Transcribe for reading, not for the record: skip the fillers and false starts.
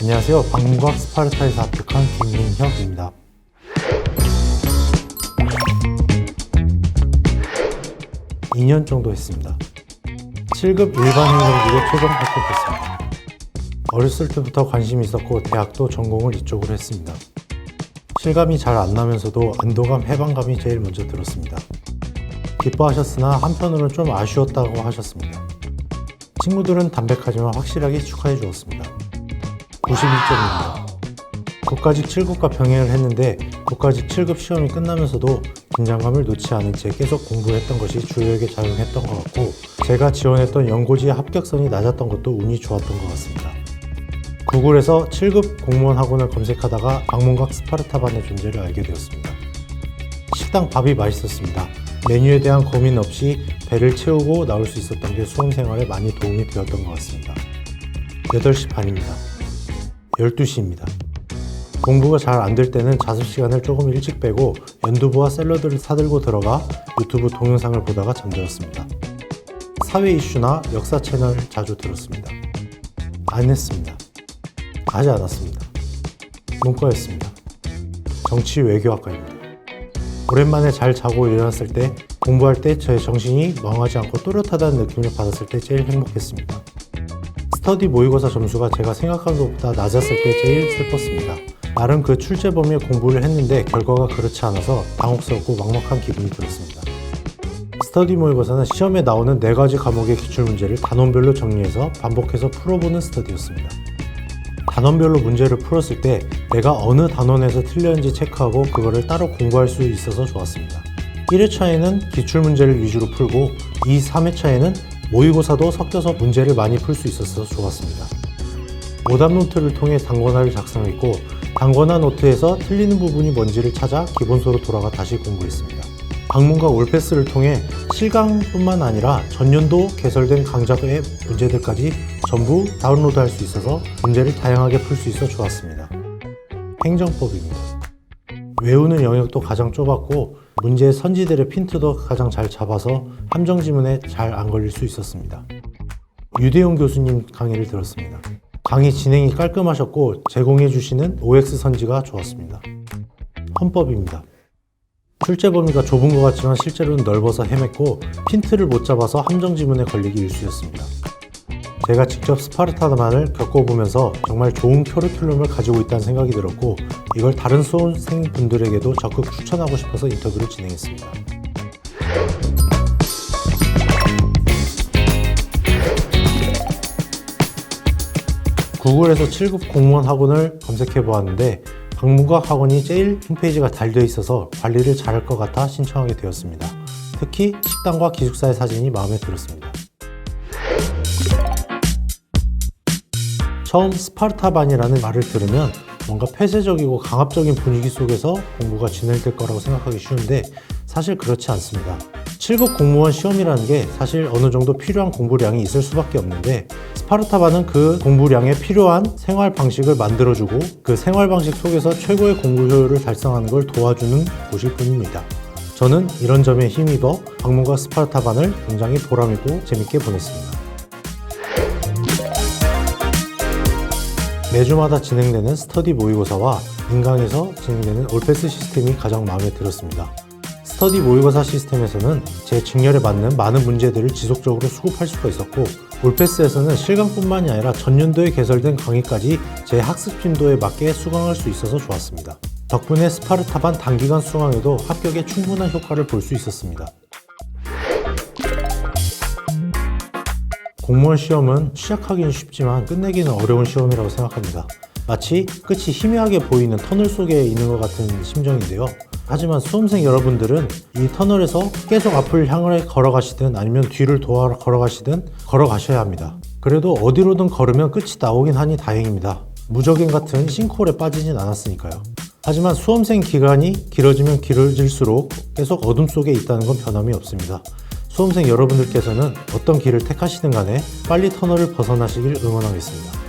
안녕하세요. 방문각 스파르타에서 합격한 김민혁입니다. (2년) 정도 했습니다. 7급 일반 행정직에 최종 합격했습니다. 어렸을 때부터 관심이 있었고 대학도 전공을 이쪽으로 했습니다. 실감이 잘 안 나면서도 안도감, 해방감이 제일 먼저 들었습니다. 기뻐하셨으나 한편으로는 좀 아쉬웠다고 하셨습니다. 친구들은 담백하지만 확실하게 축하해 주었습니다. 91점입니다. 국가직 7급과 병행을 했는데 국가직 7급 시험이 끝나면서도 긴장감을 놓지 않은 채 계속 공부했던 것이 주요하게 작용했던 것 같고, 제가 지원했던 연고지의 합격선이 낮았던 것도 운이 좋았던 것 같습니다. 구글에서 7급 공무원 학원을 검색하다가 방문각 스파르타반의 존재를 알게 되었습니다. 식당 밥이 맛있었습니다. 메뉴에 대한 고민 없이 배를 채우고 나올 수 있었던 게 수험 생활에 많이 도움이 되었던 것 같습니다. 8시 반입니다. 12시입니다. 공부가 잘 안 될 때는 자습 시간을 조금 일찍 빼고 연두부와 샐러드를 사들고 들어가 유튜브 동영상을 보다가 잠들었습니다. 사회 이슈나 역사 채널을 자주 들었습니다. 안 했습니다. 하지 않았습니다. 문과였습니다. 정치 외교학과입니다. 오랜만에 잘 자고 일어났을 때, 공부할 때 제 정신이 멍하지 않고 또렷하다는 느낌을 받았을 때 제일 행복했습니다. 스터디 모의고사 점수가 제가 생각한 것보다 낮았을 때 제일 슬펐습니다. 나름 그 출제 범위의 공부를 했는데 결과가 그렇지 않아서 당혹스럽고 막막한 기분이 들었습니다. 스터디 모의고사는 시험에 나오는 4가지 과목의 기출문제를 단원별로 정리해서 반복해서 풀어보는 스터디였습니다. 단원별로 문제를 풀었을 때 내가 어느 단원에서 틀렸는지 체크하고 그거를 따로 공부할 수 있어서 좋았습니다. 1회차에는 기출문제를 위주로 풀고 2, 3회차에는 모의고사도 섞여서 문제를 많이 풀 수 있어서 좋았습니다. 오답 노트를 통해 단권화를 작성했고, 단권화 노트에서 틀리는 부분이 뭔지를 찾아 기본소로 돌아가 다시 공부했습니다. 방문각 올패스를 통해 실강뿐만 아니라 전년도 개설된 강좌의 문제들까지 전부 다운로드할 수 있어서 문제를 다양하게 풀 수 있어 좋았습니다. 행정법입니다. 외우는 영역도 가장 좁았고 문제의 선지들의 핀트도 가장 잘 잡아서 함정 지문에 잘 안 걸릴 수 있었습니다. 유대용 교수님 강의를 들었습니다. 강의 진행이 깔끔하셨고 제공해 주시는 OX 선지가 좋았습니다. 헌법입니다. 출제 범위가 좁은 것 같지만 실제로는 넓어서 헤맸고 핀트를 못 잡아서 함정 지문에 걸리기 일쑤였습니다. 제가 직접 스파르타반을 겪어보면서 정말 좋은 커리큘럼을 가지고 있다는 생각이 들었고, 이걸 다른 수험생분들에게도 적극 추천하고 싶어서 인터뷰를 진행했습니다. 구글에서 7급 공무원 학원을 검색해 보았는데 방문각 학원이 제일 홈페이지가 잘 되어 있어서 관리를 잘할 것 같아 신청하게 되었습니다. 특히 식당과 기숙사의 사진이 마음에 들었습니다. 처음 스파르타반이라는 말을 들으면 뭔가 폐쇄적이고 강압적인 분위기 속에서 공부가 진행될 거라고 생각하기 쉬운데 사실 그렇지 않습니다. 7급 공무원 시험이라는 게 사실 어느 정도 필요한 공부량이 있을 수밖에 없는데, 스파르타반은 그 공부량에 필요한 생활 방식을 만들어주고 그 생활 방식 속에서 최고의 공부 효율을 달성하는 걸 도와주는 곳일 뿐입니다. 저는 이런 점에 힘입어 방문각 스파르타반을 굉장히 보람있고 재밌게 보냈습니다. 매주마다 진행되는 스터디 모의고사와 인강에서 진행되는 올패스 시스템이 가장 마음에 들었습니다. 스터디 모의고사 시스템에서는 제 직렬에 맞는 많은 문제들을 지속적으로 수급할 수가 있었고, 올패스에서는 실강뿐만이 아니라 전년도에 개설된 강의까지 제 학습 진도에 맞게 수강할 수 있어서 좋았습니다. 덕분에 스파르타반 단기간 수강에도 합격에 충분한 효과를 볼 수 있었습니다. 공무원 시험은 시작하기는 쉽지만 끝내기는 어려운 시험이라고 생각합니다. 마치 끝이 희미하게 보이는 터널 속에 있는 것 같은 심정인데요. 하지만 수험생 여러분들은 이 터널에서 계속 앞을 향해 걸어가시든 아니면 뒤를 도와 걸어가시든 걸어가셔야 합니다. 그래도 어디로든 걸으면 끝이 나오긴 하니 다행입니다. 무적행 같은 싱크홀에 빠지진 않았으니까요. 하지만 수험생 기간이 길어지면 길어질수록 계속 어둠 속에 있다는 건 변함이 없습니다. 수험생 여러분들께서는 어떤 길을 택하시든 간에 빨리 터널을 벗어나시길 응원하겠습니다.